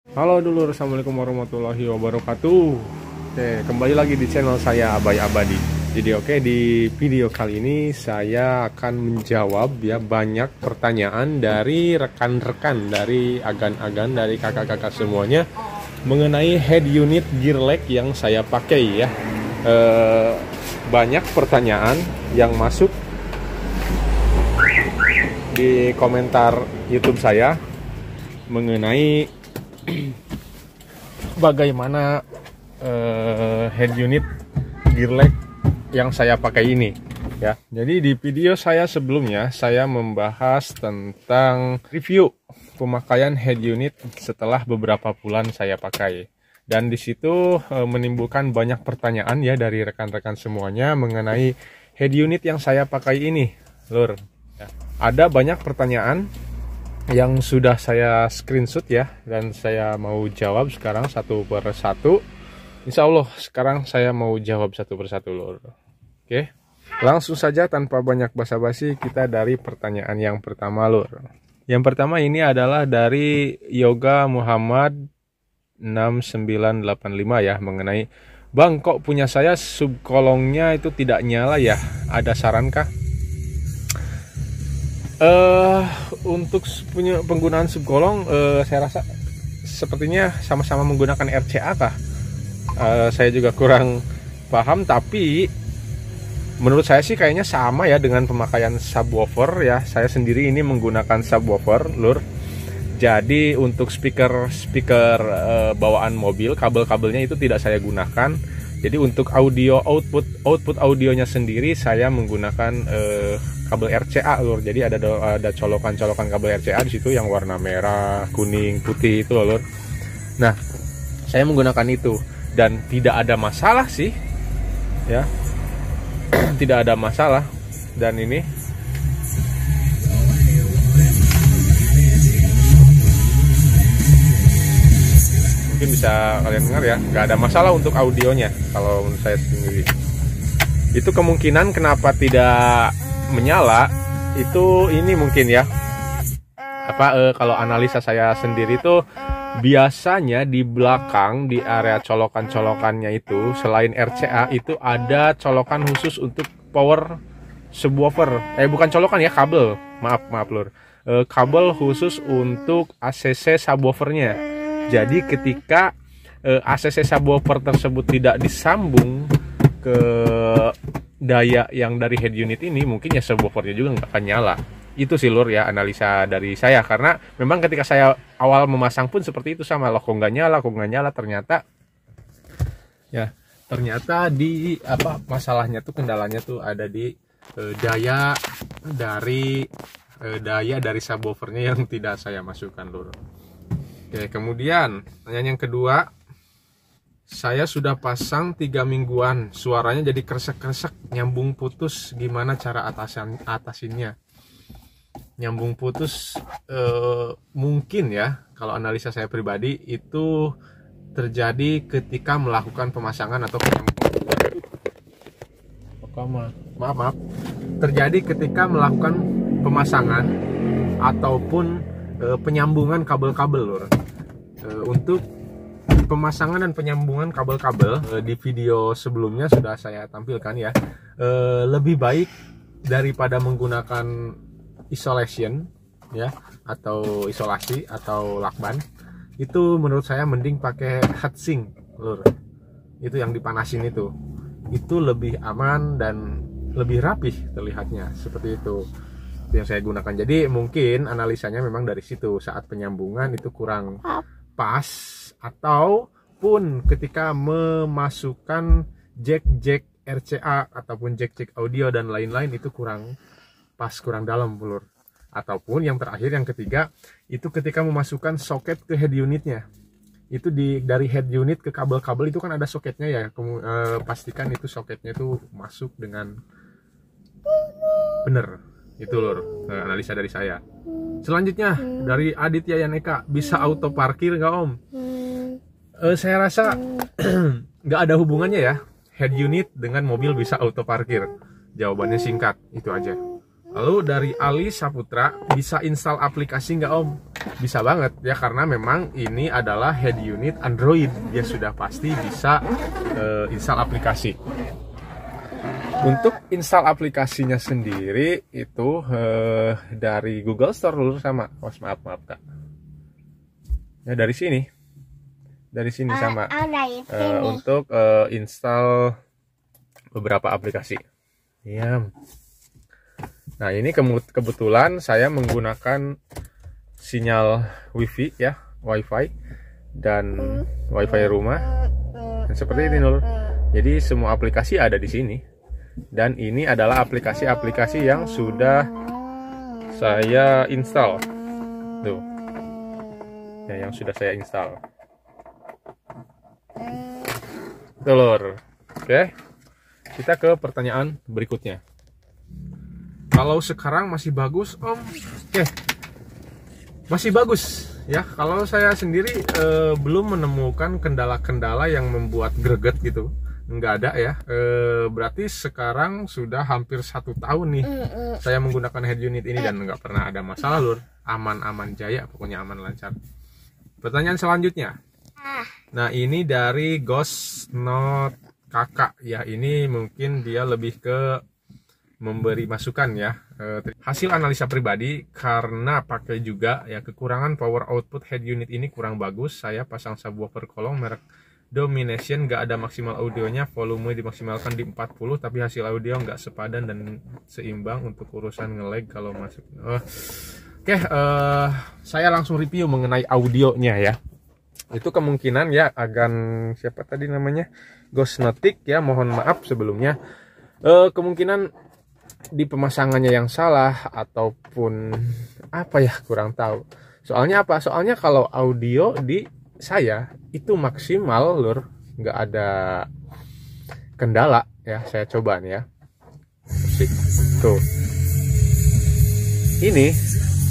Halo dulur, assalamualaikum warahmatullahi wabarakatuh. Oke, kembali lagi di channel saya Abai Abadi. Jadi di video kali ini saya akan menjawab ya banyak pertanyaan dari rekan-rekan, dari agan-agan, dari kakak-kakak semuanya mengenai head unit gear leg yang saya pakai ya. Banyak pertanyaan yang masuk di komentar YouTube saya mengenai bagaimana head unit gear leg yang saya pakai ini ya. Jadi di video saya sebelumnya saya membahas tentang review pemakaian head unit setelah beberapa bulan saya pakai, dan di situ menimbulkan banyak pertanyaan ya dari rekan-rekan semuanya mengenai head unit yang saya pakai ini, lur. Ya. Ada banyak pertanyaan yang sudah saya screenshot ya, dan saya mau jawab sekarang satu per satu. Insya Allah sekarang saya mau jawab satu per satu, lur. Oke, langsung saja tanpa banyak basa-basi kita dari pertanyaan yang pertama, lur. Yang pertama ini adalah dari Yoga Muhammad 6985 ya, mengenai, Bang, kok punya saya subkolongnya itu tidak nyala ya, ada sarankah? Untuk penggunaan subkolong, saya rasa sepertinya sama-sama menggunakan RCA kah? Saya juga kurang paham, tapi menurut saya sih kayaknya sama ya dengan pemakaian subwoofer ya. Saya sendiri ini menggunakan subwoofer, lur. Jadi untuk speaker bawaan mobil, kabel-kabelnya itu tidak saya gunakan. Jadi untuk audio output audionya sendiri saya menggunakan kabel RCA, lur. Jadi ada colokan-colokan kabel RCA di situ yang warna merah, kuning, putih itu, lur. Nah, saya menggunakan itu dan tidak ada masalah sih. Ya. Tidak ada masalah. Dan ini mungkin bisa kalian dengar ya, nggak ada masalah untuk audionya kalau menurut saya sendiri. Itu kemungkinan kenapa tidak menyala itu ini mungkin ya, kalau analisa saya sendiri tuh biasanya di belakang di area colokan-colokannya itu selain RCA itu ada colokan khusus untuk power subwoofer, bukan colokan ya, kabel, maaf lur, kabel khusus untuk ACC subwoofernya. Jadi ketika ACC subwoofer tersebut tidak disambung ke daya yang dari head unit ini, mungkin ya subwoofernya juga nggak akan nyala. Itu sih, lur, ya analisa dari saya, karena memang ketika saya awal memasang pun seperti itu, sama loh, kok nggak nyala, ternyata di masalahnya tuh, kendalanya tuh ada di daya dari subwoofernya yang tidak saya masukkan, lur. Oke, kemudian pertanyaan yang kedua, saya sudah pasang 3 mingguan, suaranya jadi kresek-kresek, nyambung putus, gimana cara atasinnya? Nyambung putus mungkin ya, kalau analisa saya pribadi itu terjadi ketika melakukan pemasangan atau maaf, terjadi ketika melakukan pemasangan ataupun penyambungan kabel-kabel, lur. Untuk pemasangan dan penyambungan kabel-kabel di video sebelumnya sudah saya tampilkan ya. Lebih baik daripada menggunakan isolation ya, atau isolasi atau lakban, itu menurut saya mending pakai heatsink, lur. Itu yang dipanasin itu lebih aman dan lebih rapih terlihatnya, seperti itu yang saya gunakan. Jadi mungkin analisanya memang dari situ, saat penyambungan itu kurang pas, ataupun ketika memasukkan jack RCA ataupun jack audio dan lain-lain itu kurang pas, kurang dalam, lur. Ataupun yang terakhir, yang ketiga, itu ketika memasukkan soket ke head unitnya. Itu dari head unit ke kabel-kabel itu kan ada soketnya ya. Pastikan itu soketnya itu masuk dengan bener. Itu, lur, analisa dari saya. Selanjutnya dari Aditya Yaneka, bisa auto parkir nggak, Om? Saya rasa nggak ada hubungannya ya head unit dengan mobil bisa auto parkir. Jawabannya singkat, itu aja. Lalu dari Ali Saputra, bisa install aplikasi nggak Om? Bisa banget ya, karena memang ini adalah head unit Android. Dia sudah pasti bisa install aplikasi. Untuk install aplikasinya sendiri itu dari Google Store dulu sama. Oh, maaf Kak. Ya dari sini sama. Untuk install beberapa aplikasi. Ya. Nah ini kebetulan saya menggunakan sinyal WiFi ya, WiFi dan WiFi rumah. Dan seperti ini Nur. Jadi semua aplikasi ada di sini. Dan ini adalah aplikasi-aplikasi yang sudah saya install. Tuh. Ya, yang sudah saya install. Telur. Oke. Kita ke pertanyaan berikutnya. Kalau sekarang masih bagus Om? Oke. Masih bagus ya. Kalau saya sendiri belum menemukan kendala-kendala yang membuat greget gitu. Nggak ada ya. Berarti sekarang sudah hampir 1 tahun nih saya menggunakan head unit ini dan nggak pernah ada masalah Lur. Aman-aman jaya, pokoknya aman lancar. Pertanyaan selanjutnya. Nah ini dari Ghost Note Kakak ya. Ini mungkin dia lebih ke memberi masukan ya. Hasil analisa pribadi, karena pakai juga ya, kekurangan power output head unit ini kurang bagus. Saya pasang subwoofer kolong merek Domination, nggak ada maksimal audionya, volume dimaksimalkan di 40, tapi hasil audio nggak sepadan dan seimbang untuk urusan nge-lag kalau masuk. Oke, saya langsung review mengenai audionya ya. Itu kemungkinan ya agan siapa tadi namanya, Ghostnotic ya, mohon maaf sebelumnya. Kemungkinan di pemasangannya yang salah ataupun apa ya, kurang tahu. Soalnya apa? Soalnya kalau audio di saya itu maksimal Lur, nggak ada kendala ya. Saya coba nih ya. Tuh. Ini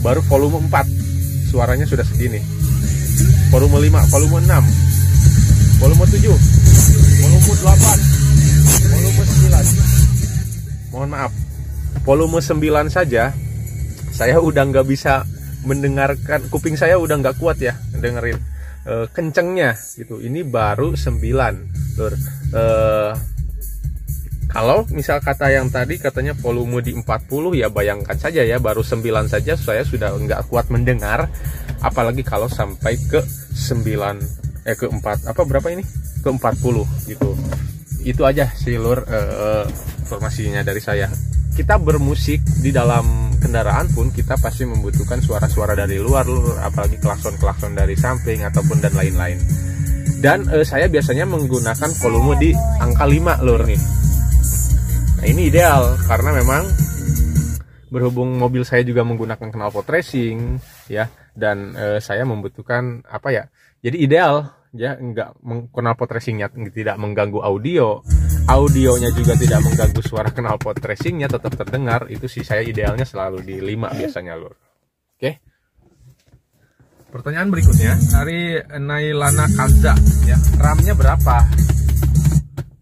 baru volume 4. Suaranya sudah segini. Volume 5, volume 6, volume 7, volume 8, volume 9. Mohon maaf. Volume 9 saja saya udah nggak bisa mendengarkan, kuping saya udah nggak kuat ya dengerin kencengnya gitu. Ini baru 9 Lur. Kalau misal kata yang tadi katanya volume di 40, ya bayangkan saja ya, baru 9 saja saya sudah nggak kuat mendengar, apalagi kalau sampai ke 9 ke 4 apa berapa ini, ke 40 gitu. Itu aja sih Lur informasinya dari saya. Kita bermusik di dalam kendaraan pun kita pasti membutuhkan suara-suara dari luar Lur, apalagi klakson-klakson dari samping ataupun dan lain-lain. Dan saya biasanya menggunakan volume di angka 5 Lur nih. Nah ini ideal karena memang berhubung mobil saya juga menggunakan knalpot racing ya, dan saya membutuhkan apa ya, jadi ideal ya, enggak knalpot racingnya tidak mengganggu audionya juga tidak mengganggu suara knalpot racingnya, tetap terdengar. Itu sih saya idealnya selalu di 5 biasanya Lur. Oke. Pertanyaan berikutnya dari Nailana Kaza ya, RAM-nya berapa?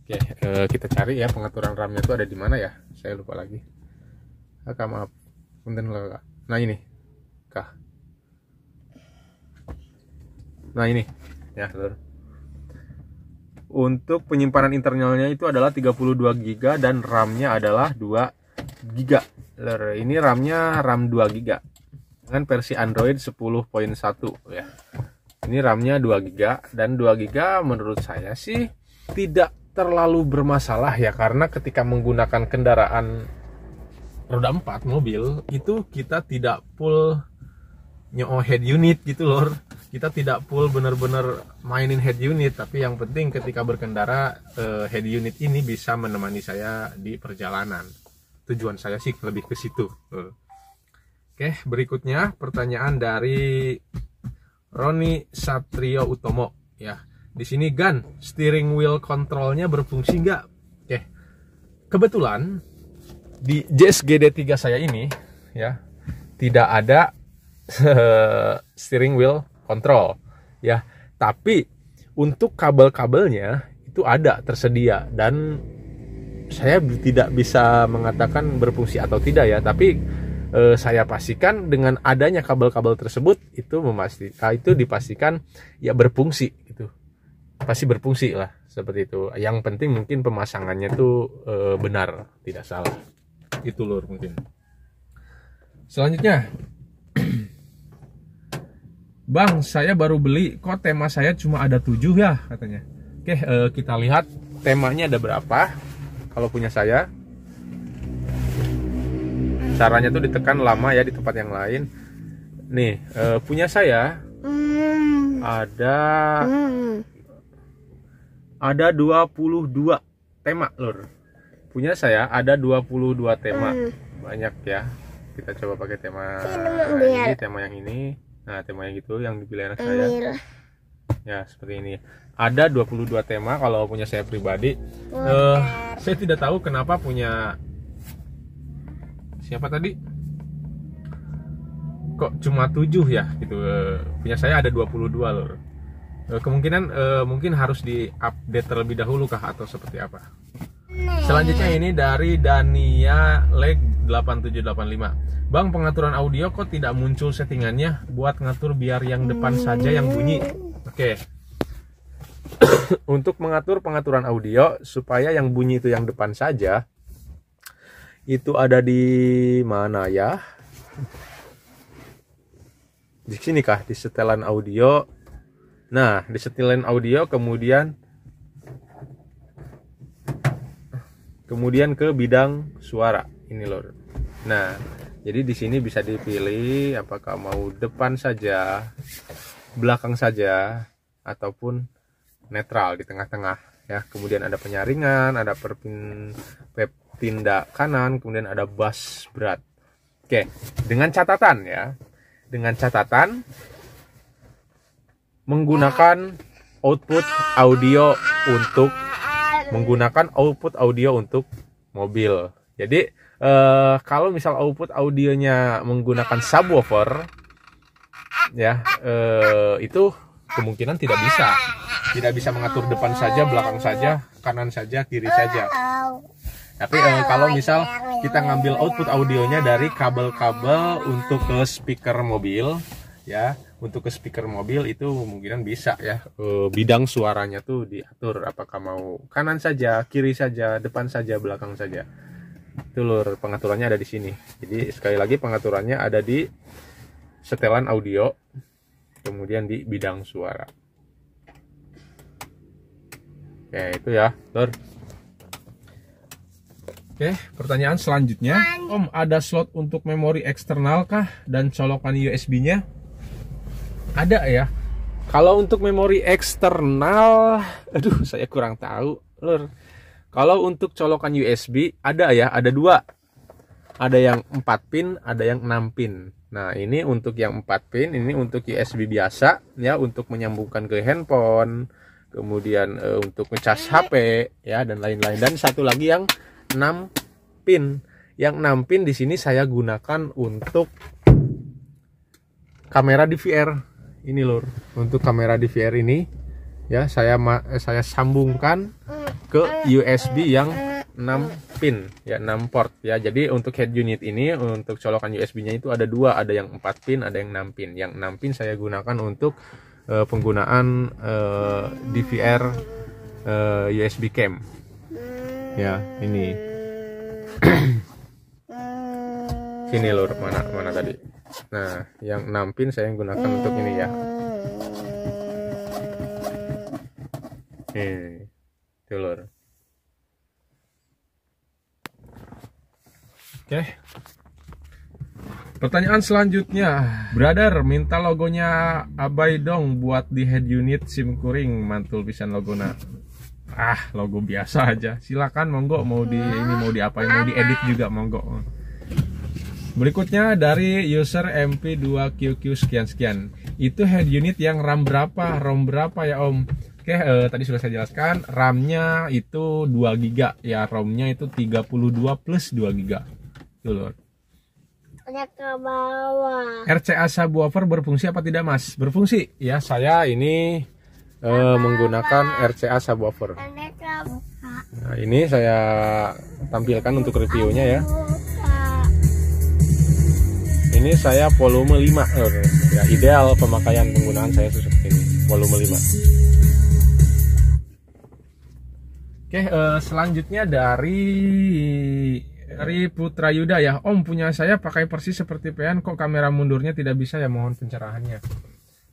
Oke, kita cari ya pengaturan RAM-nya itu ada di mana ya? Saya lupa lagi. Kak, maaf. Punten Kak. Nah ini. Kak. Nah ini ya, Lur. Untuk penyimpanan internalnya itu adalah 32 GB dan RAM-nya adalah 2 GB. Lur, ini RAM-nya RAM 2 GB. Dengan versi Android 10.1 ya. Ini RAM-nya 2 GB dan 2 GB menurut saya sih tidak terlalu bermasalah ya, karena ketika menggunakan kendaraan roda 4 mobil itu kita tidak full nyo head unit gitu Lor. Kita tidak full bener-bener mainin head unit, tapi yang penting ketika berkendara head unit ini bisa menemani saya di perjalanan. Tujuan saya sih lebih ke situ. Oke, berikutnya pertanyaan dari Roni Satrio Utomo ya. Di sini Gan, steering wheel controlnya berfungsi nggak? Oke, kebetulan di Jazz GD3 saya ini ya tidak ada steering wheel control ya, tapi untuk kabel-kabelnya itu ada tersedia, dan saya tidak bisa mengatakan berfungsi atau tidak ya, tapi saya pastikan dengan adanya kabel-kabel tersebut itu dipastikan ya berfungsi gitu. Pasti berfungsi lah seperti itu. Yang penting mungkin pemasangannya tuh benar, tidak salah. Itu lur mungkin. Selanjutnya, Bang, saya baru beli, kok tema saya cuma ada 7 ya katanya. Oke, kita lihat temanya ada berapa. Kalau punya saya, caranya tuh ditekan lama ya di tempat yang lain. Nih, punya saya ada 22 tema lur. Punya saya ada 22 tema. Banyak ya. Kita coba pakai tema ini, tema yang ini. Nah, tema yang gitu yang dipilih anak saya. Ya, seperti ini. Ada 22 tema kalau punya saya pribadi. Saya tidak tahu kenapa punya siapa tadi? Kok cuma 7 ya gitu. Punya saya ada 22 lur. Kemungkinan mungkin harus di-update terlebih dahulu kah atau seperti apa. Selanjutnya ini dari Dania Leg 8785. Bang, pengaturan audio kok tidak muncul settingannya buat ngatur biar yang depan saja yang bunyi. Oke. Untuk mengatur pengaturan audio supaya yang bunyi itu yang depan saja, itu ada di mana ya? Di sini kah? Di setelan audio. Nah, di setelan audio kemudian ke bidang suara ini lor. Nah, jadi di sini bisa dipilih apakah mau depan saja, belakang saja, ataupun netral di tengah-tengah ya. Kemudian ada penyaringan, ada tindak kanan, kemudian ada bass berat. Oke, dengan catatan ya. Dengan catatan menggunakan output audio untuk mobil. Jadi kalau misal output audionya menggunakan subwoofer ya, itu kemungkinan tidak bisa mengatur depan saja, belakang saja, kanan saja, kiri saja. Tapi kalau misal kita ngambil output audionya dari kabel-kabel untuk ke speaker mobil ya, untuk ke speaker mobil itu kemungkinan bisa ya, bidang suaranya tuh diatur apakah mau kanan saja, kiri saja, depan saja, belakang saja. Itu lur, pengaturannya ada di sini. Jadi sekali lagi pengaturannya ada di setelan audio, kemudian di bidang suara. Oke, itu ya lur. Oke, pertanyaan selanjutnya, Om, ada slot untuk memori eksternal kah dan colokan USB-nya? Ada ya. Kalau untuk memori eksternal, aduh saya kurang tahu lur. Kalau untuk colokan USB ada ya, ada 2. Ada yang 4 pin, ada yang 6 pin. Nah, ini untuk yang 4 pin, ini untuk USB biasa ya, untuk menyambungkan ke handphone, kemudian untuk ngecas HP ya, dan lain-lain. Dan satu lagi yang 6 pin. Yang 6 pin di sini saya gunakan untuk kamera DVR. Ini lur, untuk kamera DVR ini ya, saya sambungkan ke USB yang 6 pin ya, 6 port ya. Jadi untuk head unit ini, untuk colokan USB-nya itu ada 2, ada yang 4 pin, ada yang 6 pin. Yang 6 pin saya gunakan untuk penggunaan DVR USB cam. Ya, ini. Sini lur, mana tadi. Nah, yang 6 pin saya gunakan untuk ini ya. Itu lur. Oke. Pertanyaan selanjutnya, brother, minta logonya Abai dong buat di head unit SIM kuring, mantul pisan logona. Logo biasa aja. Silakan monggo, mau diapain, mau diedit juga monggo. Berikutnya dari user MP2QQ sekian. Itu head unit yang RAM berapa, ROM berapa ya Om? Oke, tadi sudah saya jelaskan, RAM-nya itu 2 GB ya, ROM-nya itu 32 plus 2 GB. Tuh lor. Ke bawah. RCA subwoofer berfungsi apa tidak Mas? Berfungsi ya, saya ini menggunakan RCA subwoofer. Nah, ini saya tampilkan untuk reviewnya ya. Ini saya volume 5 ya, ideal pemakaian penggunaan saya seperti ini, volume 5. Oke, selanjutnya dari Putra Yuda ya. Om, punya saya pakai persis seperti PN, kok kamera mundurnya tidak bisa ya, mohon pencerahannya.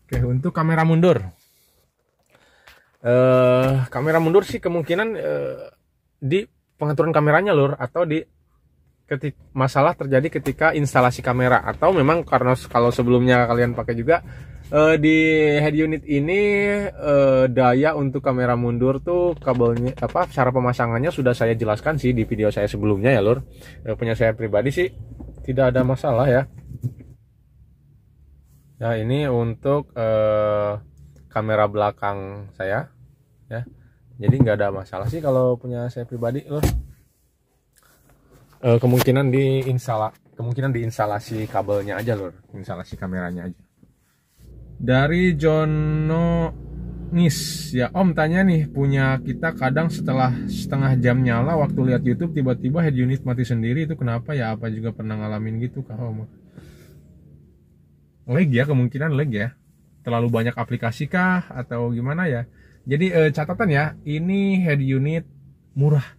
Oke, untuk kamera mundur. Kamera mundur sih kemungkinan di pengaturan kameranya lur, atau di masalah terjadi ketika instalasi kamera, atau memang karena kalau sebelumnya kalian pakai juga di head unit ini daya untuk kamera mundur tuh kabelnya cara pemasangannya sudah saya jelaskan sih di video saya sebelumnya ya lur. Punya saya pribadi sih tidak ada masalah ya. Nah ini untuk kamera belakang saya ya, jadi nggak ada masalah sih kalau punya saya pribadi lur. Kemungkinan diinstalasi kabelnya aja lur, instalasi kameranya aja. Dari Jono Nis ya, Om tanya nih, punya kita kadang setelah setengah jam nyala waktu lihat YouTube tiba-tiba head unit mati sendiri, itu kenapa ya? Apa juga pernah ngalamin gitu kah Om? Lag ya, kemungkinan lag ya, terlalu banyak aplikasi kah atau gimana ya? Jadi catatan ya, ini head unit murah,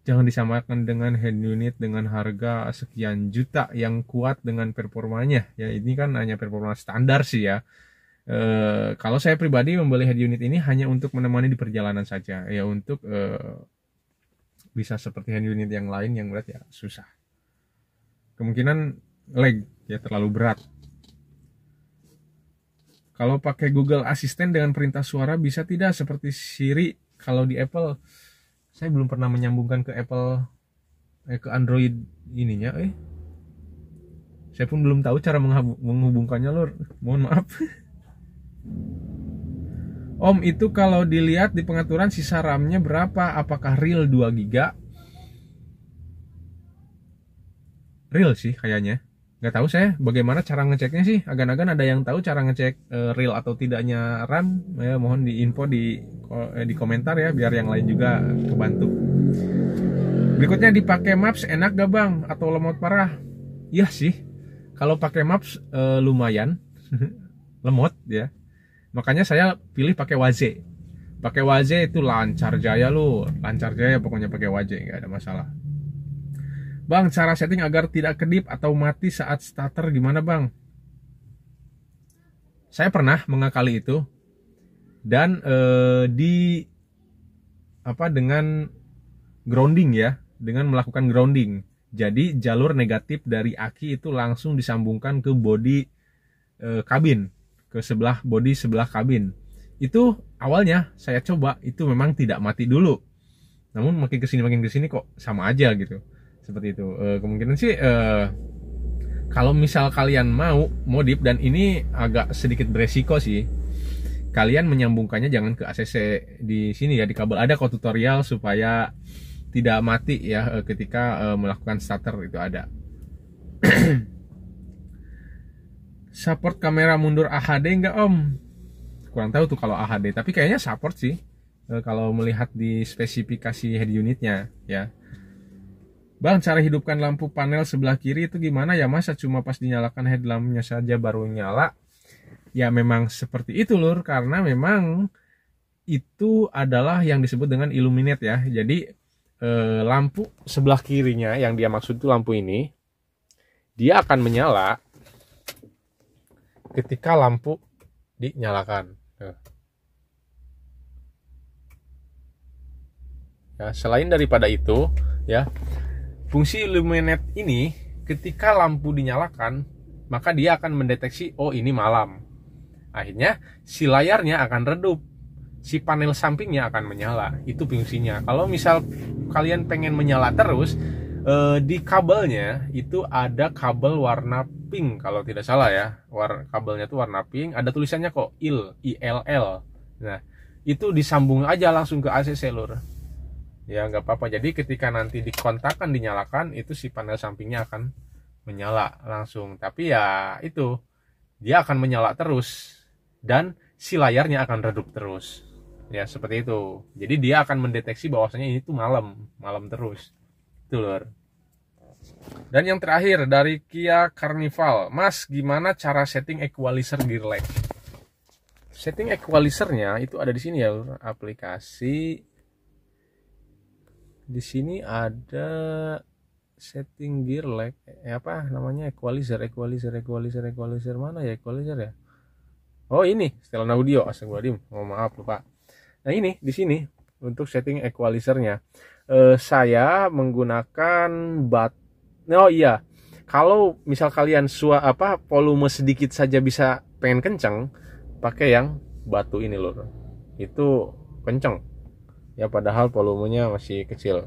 jangan disamakan dengan head unit dengan harga sekian juta yang kuat dengan performanya ya. Ini kan hanya performa standar sih ya. Kalau saya pribadi membeli head unit ini hanya untuk menemani di perjalanan saja ya, untuk bisa seperti head unit yang lain yang berat ya susah, kemungkinan lag ya, terlalu berat. Kalau pakai Google Assistant dengan perintah suara bisa tidak seperti Siri kalau di Apple? Saya belum pernah menyambungkan ke Apple ke Android ininya. Saya pun belum tahu cara menghubungkannya lur, mohon maaf. Om, itu kalau dilihat di pengaturan sisa RAM-nya berapa? Apakah real 2 GB? Real sih kayaknya. Nggak tahu saya bagaimana cara ngeceknya sih. Agan-agan ada yang tahu cara ngecek real atau tidaknya RAM ya, mohon di info di komentar ya, biar yang lain juga kebantu. Berikutnya, dipakai Maps enak gak bang atau lemot parah? Iya sih, kalau pakai Maps lumayan lemot ya, makanya saya pilih pakai Waze. Pakai Waze itu lancar jaya lu, lancar jaya pokoknya pakai Waze, nggak ada masalah. Bang, cara setting agar tidak kedip atau mati saat starter gimana bang? Saya pernah mengakali itu, dan dengan grounding ya, dengan melakukan grounding. Jadi jalur negatif dari aki itu langsung disambungkan ke bodi kabin, ke sebelah bodi sebelah kabin. Itu awalnya saya coba, itu memang tidak mati dulu. Namun makin kesini kok sama aja gitu. Seperti itu. Kemungkinan sih kalau misal kalian mau modif, dan ini agak sedikit beresiko sih, kalian menyambungkannya jangan ke ACC di sini ya, di kabel. Ada kok tutorial supaya tidak mati ya ketika melakukan starter, itu ada. Support kamera mundur AHD enggak Om? Kurang tahu tuh kalau AHD, tapi kayaknya support sih kalau melihat di spesifikasi head unitnya ya. Bang, cara hidupkan lampu panel sebelah kiri itu gimana ya? Masa cuma pas dinyalakan headlampnya saja baru nyala? Ya memang seperti itu lur, karena memang itu adalah yang disebut dengan illuminate ya. Jadi lampu sebelah kirinya yang dia maksud itu lampu ini, dia akan menyala ketika lampu dinyalakan. Ya, selain daripada itu ya, fungsi illuminate ini ketika lampu dinyalakan, maka dia akan mendeteksi, oh ini malam. Akhirnya si layarnya akan redup, si panel sampingnya akan menyala. Itu fungsinya. Kalau misal kalian pengen menyala terus, di kabelnya itu ada kabel warna pink kalau tidak salah ya. Kabelnya itu warna pink, ada tulisannya kok ILL. Nah, itu disambung aja langsung ke ACC lur. Ya nggak apa-apa. Jadi ketika nanti dikontakkan dinyalakan, itu si panel sampingnya akan menyala langsung. Tapi ya itu, dia akan menyala terus dan si layarnya akan redup terus. Ya seperti itu. Jadi dia akan mendeteksi bahwasanya ini tuh malam terus. Itu lur. Dan yang terakhir dari Kia Carnival, Mas, gimana cara setting equalizer gear lag? Setting equalizernya itu ada di sini ya, lur. Aplikasi. Di sini ada setting gear lag. Apa namanya? Equalizer mana ya equalizer ya? Oh ini, setelan audio. Astagfirullahaladzim. Oh maaf lupa. Nah ini di sini untuk setting equalizernya saya menggunakan oh iya, kalau misal kalian volume sedikit saja bisa pengen kenceng, pakai yang batu ini loh, itu kenceng ya padahal volumenya masih kecil.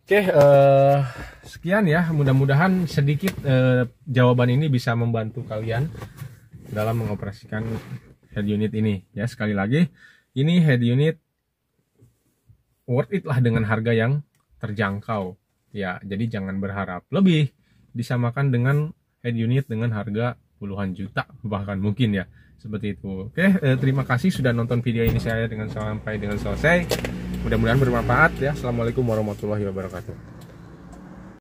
Oke, sekian ya, mudah-mudahan sedikit jawaban ini bisa membantu kalian dalam mengoperasikan head unit ini ya. Sekali lagi, ini head unit worth it lah dengan harga yang terjangkau ya, jadi jangan berharap lebih, disamakan dengan head unit dengan harga puluhan juta bahkan mungkin ya, seperti itu. Oke, terima kasih sudah nonton video ini saya sampai dengan selesai, mudah-mudahan bermanfaat ya. Assalamualaikum warahmatullahi wabarakatuh.